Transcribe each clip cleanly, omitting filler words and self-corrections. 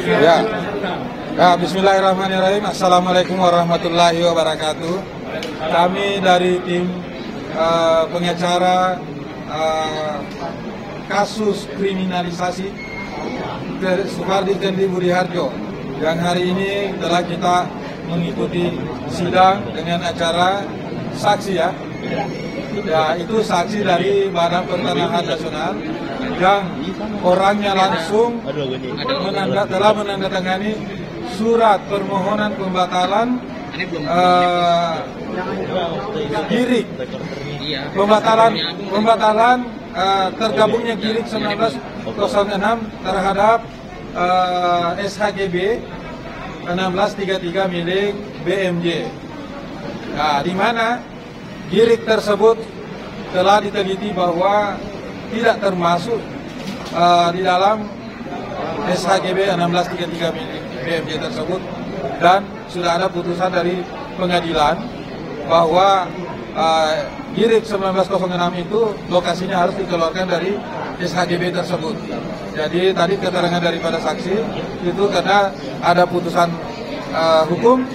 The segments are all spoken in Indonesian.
Ya. Ya, bismillahirrahmanirrahim. Assalamualaikum warahmatullahi wabarakatuh. Kami dari tim pengacara kasus kriminalisasi Supardi Tendi Budiharjo yang hari ini telah kita mengikuti sidang dengan acara saksi ya. Ya, itu saksi dari Badan Pertanahan Nasional yang orangnya langsung telah menandatangani surat permohonan pembatalan GIRIK, pembatalan tergabungnya GIRIK 1906 terhadap SHGB 1633 milik BMJ. Nah, di mana GIRIK tersebut telah diteliti bahwa tidak termasuk di dalam SHGB 1633 milik BMJ tersebut, dan sudah ada putusan dari pengadilan bahwa GIRIK 1906 itu lokasinya harus dikeluarkan dari SHGB tersebut. Jadi tadi keterangan daripada saksi itu karena ada putusan hukum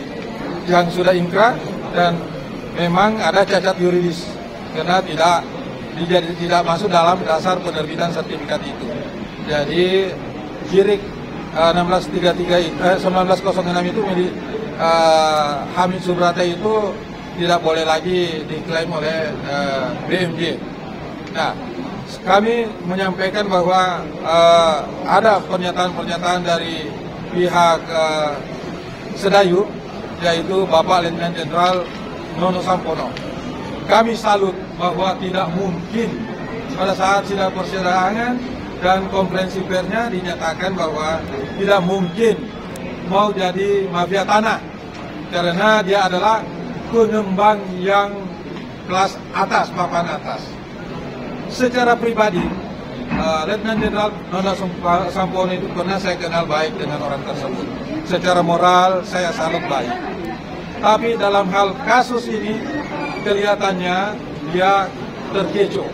yang sudah inkrah dan memang ada cacat yuridis karena tidak masuk dalam dasar penerbitan sertifikat itu. Jadi GIRIK 1906 itu milik Hamid Subrata itu tidak boleh lagi diklaim oleh BMJ. Nah, kami menyampaikan bahwa ada pernyataan-pernyataan dari pihak Sedayu, yaitu Bapak Letnan Jenderal Nono Sampono. Kami salut bahwa tidak mungkin pada saat sidang persidangan dan konferensi persnya dinyatakan bahwa tidak mungkin mau jadi mafia tanah karena dia adalah pengembang yang kelas atas, papan atas. Secara pribadi, Letnan Jenderal Nono Sampono itu pernah saya kenal baik dengan orang tersebut. Secara moral saya salut baik. Tapi dalam hal kasus ini kelihatannya dia terkecoh,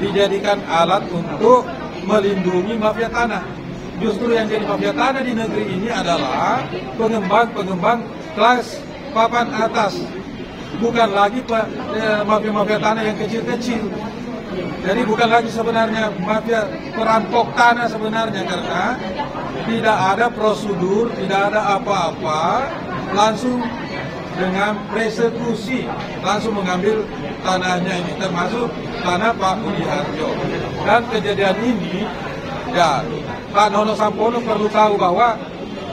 dijadikan alat untuk melindungi mafia tanah. Justru yang jadi mafia tanah di negeri ini adalah pengembang kelas papan atas, bukan lagi mafia tanah yang kecil-kecil. Jadi bukan lagi sebenarnya mafia perampok tanah sebenarnya, karena tidak ada prosedur, tidak ada apa-apa, langsung dengan persekusi langsung mengambil tanahnya ini, termasuk tanah Pak Budiharjo. Dan kejadian ini, ya Pak Nono Sampono perlu tahu bahwa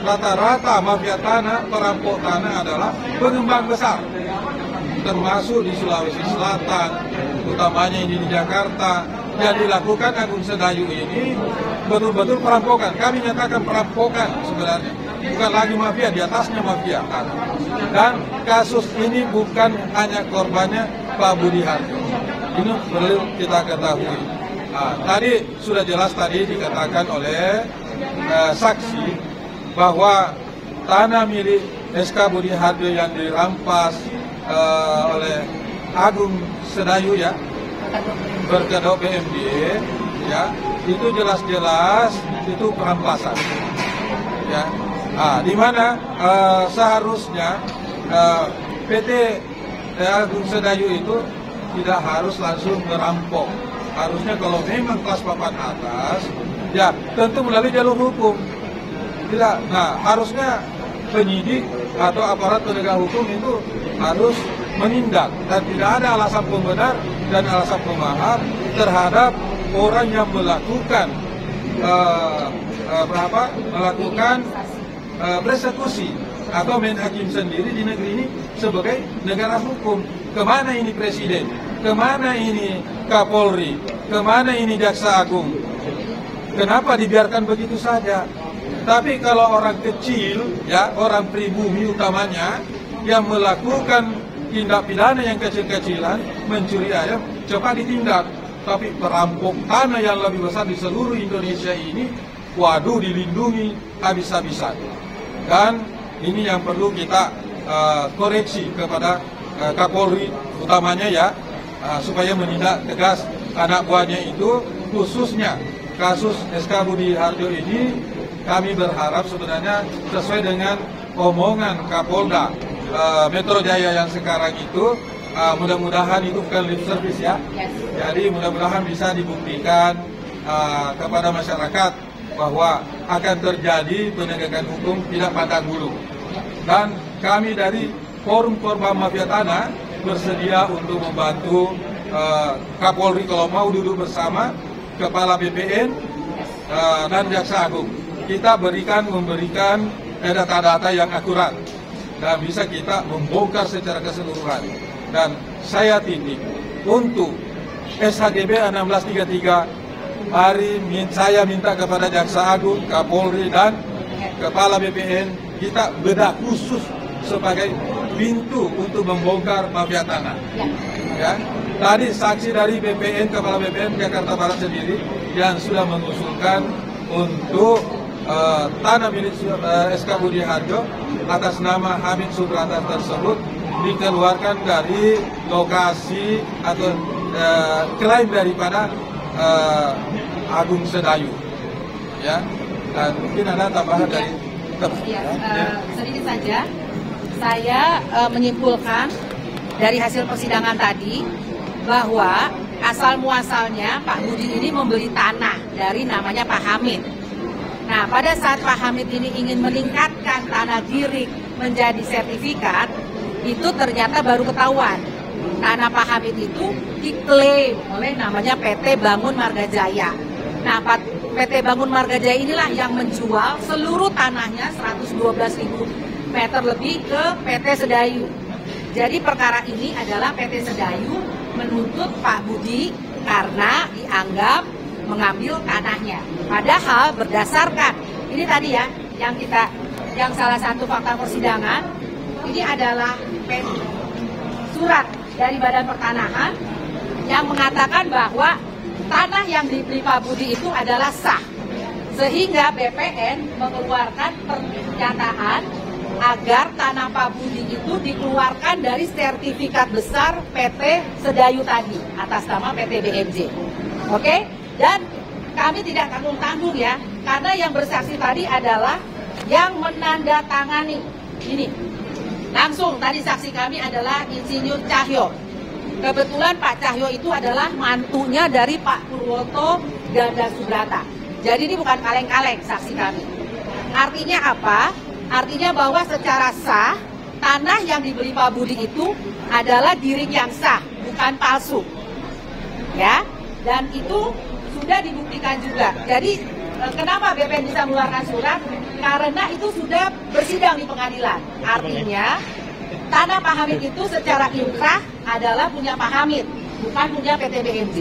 rata-rata mafia tanah, perampok tanah adalah pengembang besar, termasuk di Sulawesi Selatan, utamanya ini di Jakarta. Yang dilakukan Agung Sedayu ini betul-betul perampokan. Kami nyatakan perampokan sebenarnya, bukan lagi mafia, di atasnya mafia tanah. Dan kasus ini bukan hanya korbannya Pak Budiharjo. Ini perlu kita ketahui. Nah, tadi sudah jelas tadi dikatakan oleh saksi bahwa tanah milik SK Budiharjo yang dirampas oleh Agung Sedayu ya, berkedok BMJ ya, itu jelas-jelas itu perampasan ya. Nah, di mana seharusnya PT Agung Sedayu itu tidak harus langsung merampok. Harusnya kalau memang kelas papan atas, ya tentu melalui jalur hukum. Tidak, nah harusnya penyidik atau aparat penegak hukum itu harus menindak, dan tidak ada alasan pembenar dan alasan pemaham terhadap orang yang melakukan persekusi atau main hakim sendiri di negeri ini sebagai negara hukum. Kemana ini Presiden? Kemana ini Kapolri? Kemana ini Jaksa Agung? Kenapa dibiarkan begitu saja? Tapi kalau orang kecil, ya orang pribumi utamanya yang melakukan tindak pidana yang kecil-kecilan, mencuri ayam, cepat ditindak. Tapi perampok tanah yang lebih besar di seluruh Indonesia ini, waduh, dilindungi habis-habisan. Dan ini yang perlu kita koreksi kepada Kapolri utamanya ya, supaya menindak tegas anak buahnya itu, khususnya kasus SK Budiharjo ini kami berharap sebenarnya sesuai dengan omongan Kapolda Metro Jaya yang sekarang itu, mudah-mudahan itu bukan lip service ya. Jadi mudah-mudahan bisa dibuktikan kepada masyarakat bahwa akan terjadi penegakan hukum tidak pandang bulu. Dan kami dari Forum Korban Mafia Tanah bersedia untuk membantu Kapolri kalau mau duduk bersama Kepala BPN dan Jaksa Agung. Kita memberikan data-data yang akurat dan bisa kita membongkar secara keseluruhan. Dan saya titip untuk SHGB 1633 saya minta kepada Jaksa Agung, Kapolri dan Kepala BPN kita bedah khusus sebagai pintu untuk membongkar mafia tanah. Ya. Tadi saksi dari BPN, Kepala BPN Jakarta Barat sendiri yang sudah mengusulkan untuk tanah milik SK Budi Harjo atas nama Hamid Subrata tersebut dikeluarkan dari lokasi atau klaim daripada Agung Sedayu, ya. Dan mungkin ada tambahan dari sedikit saja. Saya menyimpulkan dari hasil persidangan tadi bahwa asal muasalnya Pak Budi ini membeli tanah dari namanya Pak Hamid. Nah, pada saat Pak Hamid ini ingin meningkatkan tanah Girik menjadi sertifikat, itu ternyata baru ketahuan tanah Pak Hamid itu diklaim oleh namanya PT Bangun Marga Jaya. Nah, PT Bangun Marga Jaya inilah yang menjual seluruh tanahnya 112.000 meter lebih ke PT Sedayu. Jadi perkara ini adalah PT Sedayu menuntut Pak Budi karena dianggap mengambil tanahnya. Padahal berdasarkan ini tadi ya yang salah satu fakta persidangan ini adalah surat dari Badan Pertanahan yang mengatakan bahwa tanah yang dibeli Pak Budi itu adalah sah. Sehingga BPN mengeluarkan pernyataan agar tanah Pak Budi itu dikeluarkan dari sertifikat besar PT Sedayu tadi atas nama PT BMJ. Oke? Dan kami tidak tanggung-tanggung ya, karena yang bersaksi tadi adalah yang menandatangani ini. Langsung tadi saksi kami adalah Insinyur Cahyo. Kebetulan Pak Cahyo itu adalah mantunya dari Pak Purwoto Ganda Subrata. Jadi ini bukan kaleng-kaleng saksi kami. Artinya apa? Artinya bahwa secara sah, tanah yang dibeli Pak Budi itu adalah Girik yang sah, bukan palsu. Ya, dan itu sudah dibuktikan juga. Jadi kenapa BPN bisa mengeluarkan surat? Karena itu sudah bersidang di pengadilan. Artinya tanah Pak Hamid itu secara inkrah adalah punya Pak Hamid, bukan punya PT BMJ.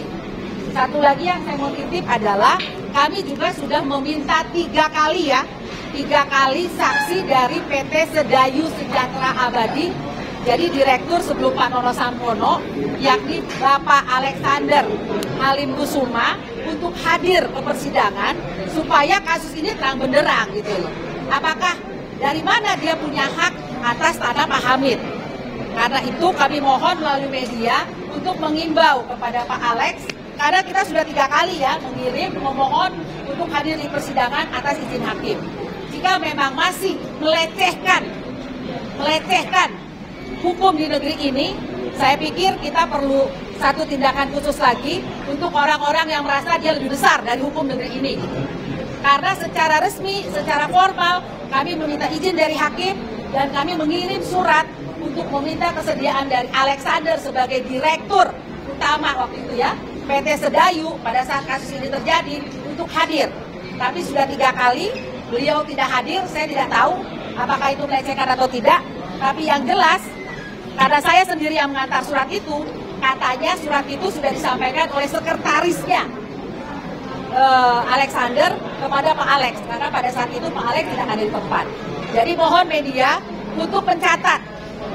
Satu lagi yang saya mau titip adalah kami juga sudah meminta 3 kali saksi dari PT Sedayu Sejahtera Abadi. Jadi direktur sebelum Pak Nono Sampono, yakni Bapak Alexander Halim Kusuma, untuk hadir ke persidangan supaya kasus ini terang benderang gitu loh. Apakah dari mana dia punya hak atas tanah Pak Hamid? Karena itu kami mohon melalui media untuk mengimbau kepada Pak Alex, karena kita sudah 3 kali ya memohon untuk hadir di persidangan atas izin hakim. Jika memang masih melecehkan hukum di negeri ini, saya pikir kita perlu satu tindakan khusus lagi untuk orang-orang yang merasa dia lebih besar dari hukum negeri ini. Karena secara resmi, secara formal, kami meminta izin dari hakim dan kami mengirim surat untuk meminta kesediaan dari Alexander sebagai direktur utama waktu itu ya, PT Sedayu pada saat kasus ini terjadi untuk hadir. Tapi sudah 3 kali beliau tidak hadir, saya tidak tahu apakah itu melecehkan atau tidak. Tapi yang jelas, karena saya sendiri yang mengantar surat itu, katanya surat itu sudah disampaikan oleh sekretarisnya Alexander kepada Pak Alex, karena pada saat itu Pak Alex tidak ada di tempat. Jadi mohon media untuk mencatat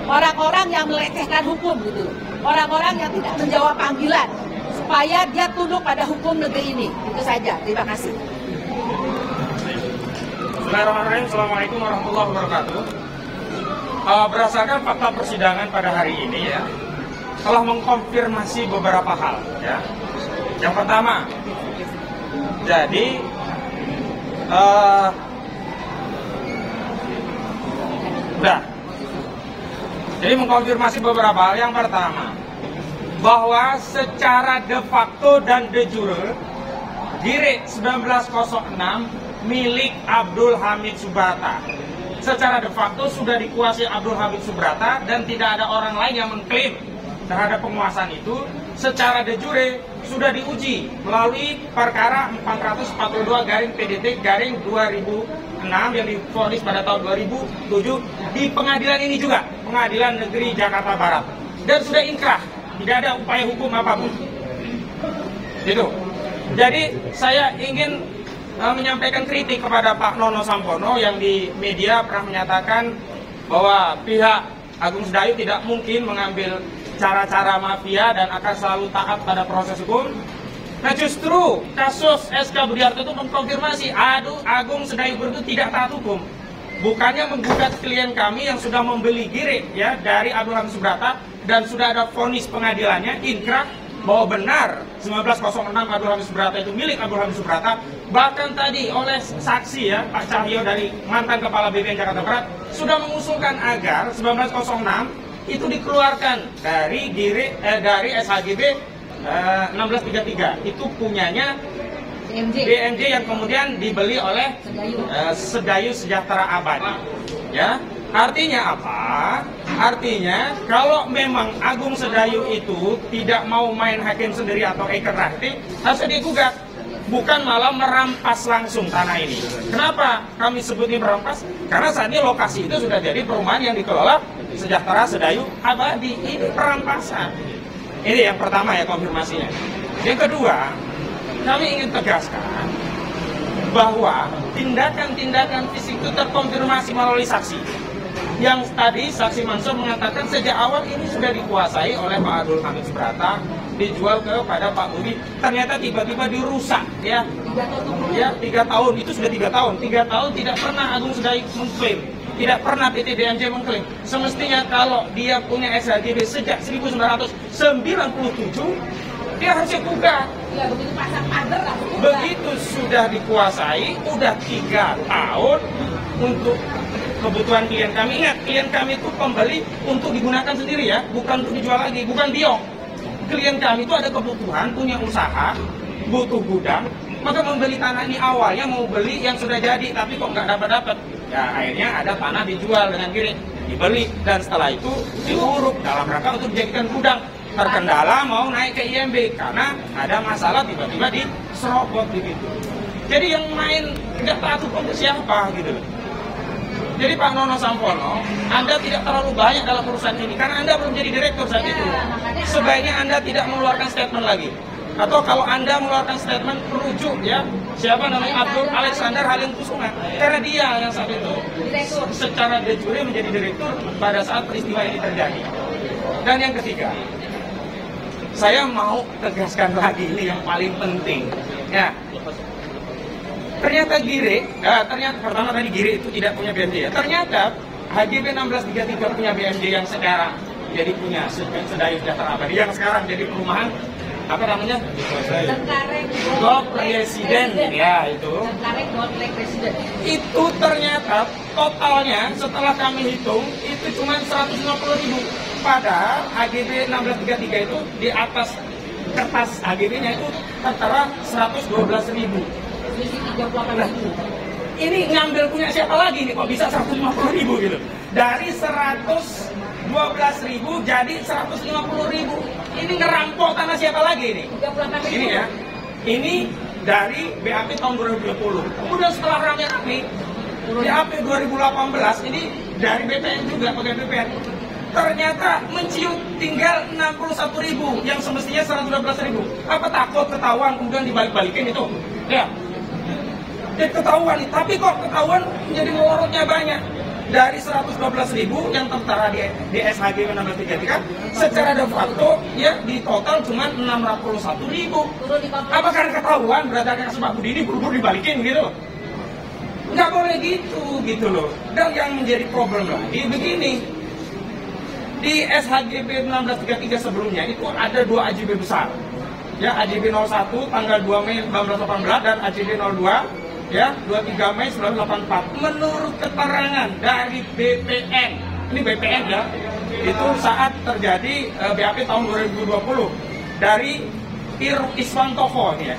orang-orang yang melecehkan hukum gitu, orang-orang yang tidak menjawab panggilan, supaya dia tunduk pada hukum negeri ini. Itu saja. Terima kasih. Bismillahirrahmanirrahim. Assalamualaikum warahmatullahi wabarakatuh. Berdasarkan fakta persidangan pada hari ini ya, telah mengkonfirmasi beberapa hal ya. Yang pertama, jadi Udah. Jadi mengkonfirmasi beberapa hal. Yang pertama, bahwa secara de facto dan de jure Gire 1906 milik Abdul Hamid Subrata. Secara de facto sudah dikuasai Abdul Hamid Subrata dan tidak ada orang lain yang mengklaim terhadap penguasaan itu. Secara de jure sudah diuji melalui perkara 442/PDT/2006 yang divonis pada tahun 2007 di pengadilan ini juga, Pengadilan Negeri Jakarta Barat, dan sudah inkrah, tidak ada upaya hukum apapun. Itu. Jadi saya ingin menyampaikan kritik kepada Pak Nono Sampono yang di media pernah menyatakan bahwa pihak Agung Sedayu tidak mungkin mengambil cara-cara mafia dan akan selalu taat pada proses hukum. Nah, justru kasus SK Budiarto itu mengkonfirmasi Agung Sedayu itu tidak taat hukum. Bukannya menggugat klien kami yang sudah membeli Gire ya dari Abdul Hamid Subrata dan sudah ada vonis pengadilannya inkrah bahwa benar 1906 Abdul Hamid Subrata itu milik Abdul Hamid Subrata. Bahkan tadi oleh saksi ya Pak Cahyo dari mantan Kepala BPN Jakarta Barat sudah mengusulkan agar 1906 itu dikeluarkan dari dari SHGB 1633. Itu punyanya BMJ yang kemudian dibeli oleh Sedayu Sejahtera Abadi. Ya, artinya apa? Artinya kalau memang Agung Sedayu itu tidak mau main hakim sendiri atau ikrarti, harusnya digugat. Bukan malah merampas langsung tanah ini. Kenapa kami sebut ini merampas? Karena saat ini lokasi itu sudah jadi perumahan yang dikelola Sejahtera Sedayu Abadi. Ini perampasan. Ini yang pertama ya konfirmasinya. Yang kedua, kami ingin tegaskan bahwa tindakan-tindakan fisik itu terkonfirmasi melalui saksi. Yang tadi saksi Mansur mengatakan sejak awal ini sudah dikuasai oleh Pak Abdul Hamid Subrata, dijual kepada Pak Budi, ternyata tiba-tiba dirusak ya. 3 tahun, itu sudah 3 tahun. 3 tahun tidak pernah Agung Sedayu mengklaim, tidak pernah PT BMJ mengklaim. Semestinya kalau dia punya SHGB sejak 1997, dia harusnya gugat. Ya, begitu pasang pagar langsung gugat. Begitu sudah dikuasai, udah 3 tahun untuk kebutuhan klien kami. Ingat, klien kami itu pembeli untuk digunakan sendiri ya, bukan untuk dijual lagi, bukan biong. Klien kami itu ada kebutuhan, punya usaha, butuh gudang, maka membeli tanah ini awalnya mau beli yang sudah jadi, tapi kok nggak dapat. Ya akhirnya ada tanah dijual dengan Gire, dibeli, dan setelah itu diuruk dalam rangka untuk dijadikan gudang. Terkendala mau naik ke IMB karena ada masalah tiba-tiba diserobot begitu. Jadi yang main tidak taat hukum itu siapa gitu. Jadi Pak Nono Sampono, Anda tidak terlalu banyak dalam urusan ini karena Anda belum jadi direktur saat itu. Sebaiknya Anda tidak mengeluarkan statement lagi. Atau kalau Anda mengeluarkan statement merujuk ya, siapa namanya Abdul Alexander Halim Kusuma. Karena dia yang saat itu secara de jure menjadi direktur pada saat peristiwa ini terjadi. Dan yang ketiga, saya mau tegaskan lagi ini yang paling penting. Ya. Ternyata Gire, ternyata pertama tadi Gire itu tidak punya BMJ ya. Ternyata HGB 1633 punya BMJ yang sekarang jadi punya Sedayu Sejahtera Abadi yang sekarang jadi perumahan apa namanya? Golf Resident ya itu. Itu ternyata totalnya setelah kami hitung itu cuma 150.000. Padahal HGB 1633 itu di atas kertas HGB-nya itu tertera 112.000. Nah, ini ngambil punya siapa lagi nih kok bisa 150.000 gitu. Dari 112.000 jadi 150.000. Ini ngerampok tanah siapa lagi ini? Ini ya. Ini dari BAP tahun 2020. Kemudian setelah rame-rame BAP 2018 ini dari BPN juga pegawai BPN. Ternyata mencium tinggal 61.000 yang semestinya 112.000. Apa takut ketahuan kemudian dibalik-balikin itu? Ya. Ketahuan nih, tapi kok ketahuan menjadi melorotnya banyak. Dari 112.000 yang tertera di SHGB 1633 secara de facto ya di total cuma 601.000. Apa karena ketahuan berdasarkan kasus Pak Budi ini buru-buru dibalikin gitu? Nggak boleh gitu loh. Dan yang menjadi problem lagi begini, di SHGB 1633 sebelumnya itu ada 2 AJB besar. Ya, AJB 01 tanggal 2 Mei 1918 dan AJB 02 ya 23 Mei 1984 menurut keterangan dari BPN, ini BPN ya, itu saat terjadi BAP tahun 2020 dari Iswantoho ya,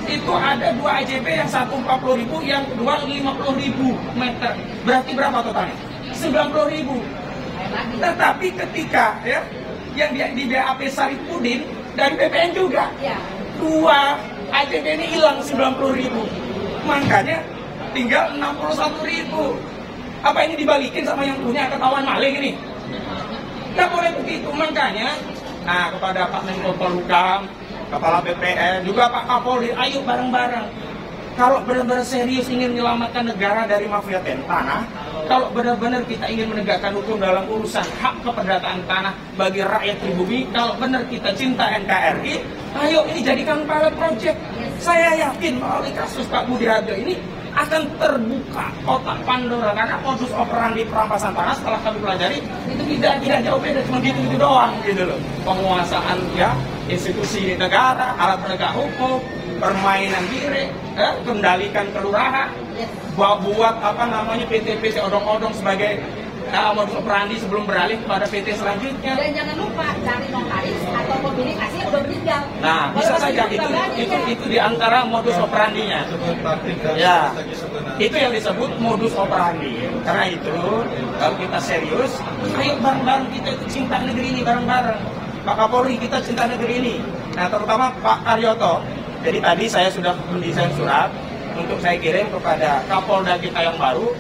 itu ada 2 AJB yang satu 40.000, yang kedua 50.000 meter, berarti berapa totalnya? 90.000. Tetapi ketika ya yang di BAP Saripudin dari BPN juga, 2 AJB ini hilang 90.000, makanya tinggal 61.000. Apa ini dibalikin sama yang punya, ketahuan maling ini? Nggak boleh begitu. Makanya, nah kepada Pak Menko Polhukam, Kepala BPN, juga Pak Kapolri, ayo bareng-bareng. Kalau benar-benar serius ingin menyelamatkan negara dari mafia tanah, kalau benar-benar kita ingin menegakkan hukum dalam urusan hak keperdataan tanah bagi rakyat pribumi, kalau benar kita cinta NKRI, ayo ini jadikan pilot project. Saya yakin melalui kasus Pak Budi Harjo ini akan terbuka kotak Pandora, karena modus operandi perampasan tanah setelah kami pelajari itu tidak jauh beda, cuma gitu doang gitu loh. Penguasaan ya institusi negara, alat penegak hukum, permainan diri, kendalikan kelurahan, buat apa namanya PT odong-odong sebagai modus operandi sebelum beralih kepada PT selanjutnya. Dan jangan lupa cari notaris atau pemilik asli yang udah meninggal. Nah, bisa saja itu di antara modus operandinya. Ya, itu yang disebut modus operandi. Karena itu kalau kita serius, ayo bareng-bareng kita itu cinta negeri ini bareng-bareng. Pak Kapolri, kita cinta negeri ini. Nah, terutama Pak Karyoto. Jadi tadi saya sudah mendesain surat untuk saya kirim kepada Kapolda kita yang baru,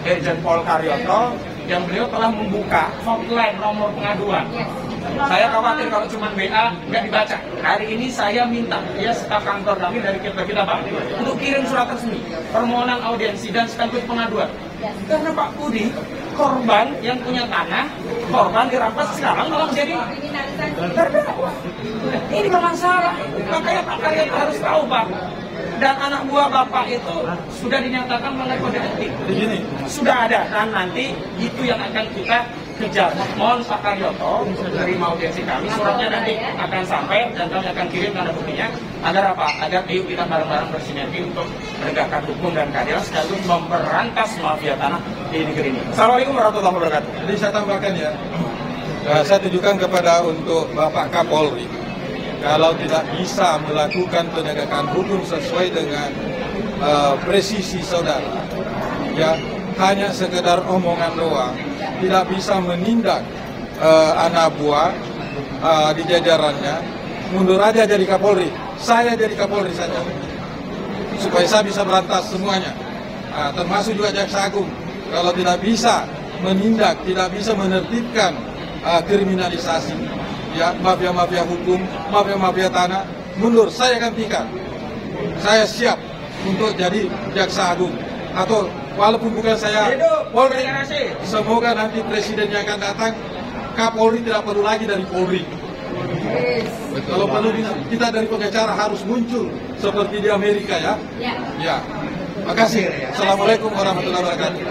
Irjen Pol Karyoto, yang beliau telah membuka hotline nomor pengaduan. Saya khawatir kalau cuma WA nggak dibaca. Hari ini saya minta ya staf kantor kami dari kita Pak untuk kirim surat resmi permohonan audiensi dan sekaligus pengaduan. Karena Pak Budi korban yang punya tanah, korban dirampas, sekarang malah menjadi terdakwa. Ini bermasalah. Makanya Pak Karyoto harus tahu Pak. Dan anak buah Bapak itu sudah dinyatakan melanggar kode etik. Sudah ada, dan nanti itu yang akan kita kejar. Mohon Pak Karyoto menerima audiensi kami, suratnya nanti akan sampai dan kami akan kirim tanda buktinya. Agar apa? Agar ayo kita bareng-bareng bersinergi untuk menegakkan hukum dan keadilan sekaligus memberantas mafia tanah di negeri ini. Assalamualaikum warahmatullahi wabarakatuh. Jadi saya tambahkan ya, saya tujukan kepada untuk Bapak Kapolri, kalau tidak bisa melakukan penegakan hukum sesuai dengan presisi saudara, ya hanya sekedar omongan doang, tidak bisa menindak anak buah di jajarannya, mundur aja jadi Kapolri. Saya jadi Kapolri saja, supaya saya bisa berantas semuanya, termasuk juga Jaksa Agung. Kalau tidak bisa menindak, tidak bisa menertibkan kriminalisasi, ya mafia-mafia hukum, mafia-mafia tanah, mundur. Saya akan tingkat. Saya siap untuk jadi Jaksa Agung, atau walaupun bukan saya Polri, semoga nanti presiden yang akan datang Kapolri tidak perlu lagi dari Polri. Kalau perlu kita dari pengacara harus muncul seperti di Amerika ya. Ya. Makasih. Assalamualaikum warahmatullahi wabarakatuh.